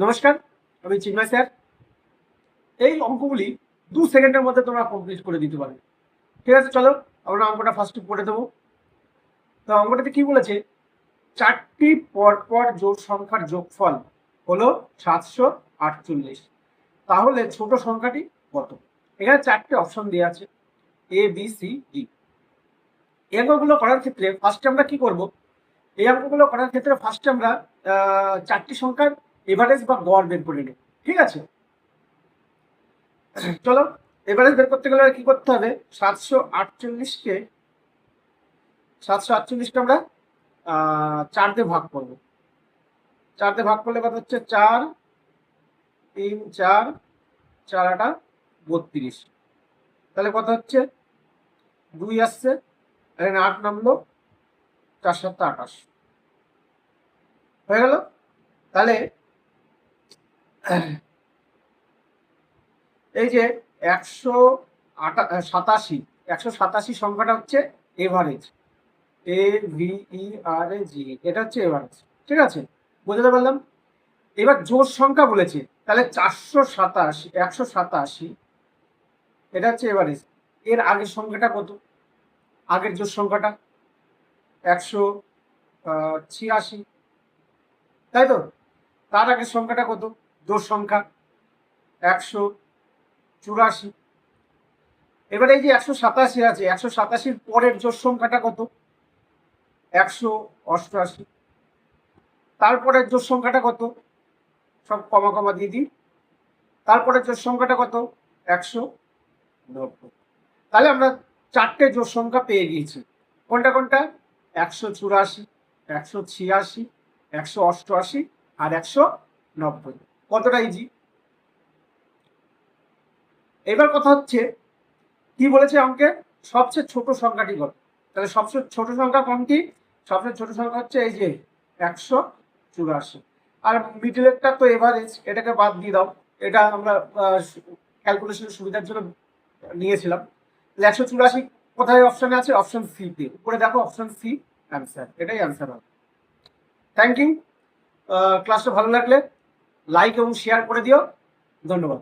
নমস্কার, আমি চিন্ময় স্যার। এই অঙ্কগুলি 2 সেকেন্ডের মধ্যে তোমরা কমপ্লিট করে দিতে পারবে। ঠিক আছে, চলো আমরা অঙ্কটা ফার্স্ট পড়ে দেবো। তো অঙ্কটাতে কি বলেছে, 4টি পরপর জোড় সংখ্যার যোগফল হলো 748। তাহলে ছোট সংখ্যাটি কত? এখানে 4টে অপশন দেওয়া আছে, এ বি সি ডি। এই অঙ্কগুলো করার ক্ষেত্রে ফার্স্টে আমরা কি করব, এই অঙ্কগুলো করার ক্ষেত্রে ফার্স্টে আমরা 4টি সংখ্যার এভারেজ বা গড় বের করে নেব। ঠিক আছে, চলো এভারেজ বের করতে গেলে কি করতে হবে, 748কে আমরা 4 দিয়ে ভাগ করবো। 4 দিয়ে ভাগ করলে কত হচ্ছে, 4 3 4 4 8 32। তাহলে কত হচ্ছে, 2 আসছে, এখানে 8 নামলো, 4 7 28 হয়ে গেল। তাহলে এই যে 187 সংখ্যাটা হচ্ছে এভারেজ, AVERAGE, এটা হচ্ছে এভারেজ। ঠিক আছে, বুঝতে পারলাম। এবার জোড় সংখ্যা বলেছে, তাহলে 187 এটা হচ্ছে এভারেজ। এর আগের সংখ্যাটা কত, আগের জোড় সংখ্যাটা 186, তাই তো। তার আগের সংখ্যাটা কত, জোড় সংখ্যা 184। এবার এই যে 187 আছে, 187 পরের জোড় সংখ্যাটা কত, 188। তারপরের জোড় সংখ্যাটা কত, সব কমা কমা দিয়ে দিই। তারপরের জোড় সংখ্যাটা কত, 190। তাহলে আমরা 4টে জোড় সংখ্যা পেয়ে গিয়েছি। কোনটা কোনটা, 184, 186, 188 আর 190। কতটা ইজি। এবার কথা হচ্ছে, কি বলেছে অঙ্কে, সবচেয়ে ছোট সংখ্যাটি কত। তাহলে সবচেয়ে ছোট সংখ্যা কোনটি, সবচেয়ে ছোট সংখ্যা হচ্ছে এই যে 184। আর মিডলেরটা তো এভারেজ, এটাকে বাদ দিয়ে দাও, এটা আমরা ক্যালকুলেশনের সুবিধার জন্য নিয়েছিলাম। 184 কোথায় অপশনে আছে, অপশন সি তে, উপরে দেখো অপশন সি অ্যান্সার, এটাই অ্যান্সার হবে। Thank you. ক্লাসটা ভালো লাগলে লাইক এবং শেয়ার করে দিও। ধন্যবাদ।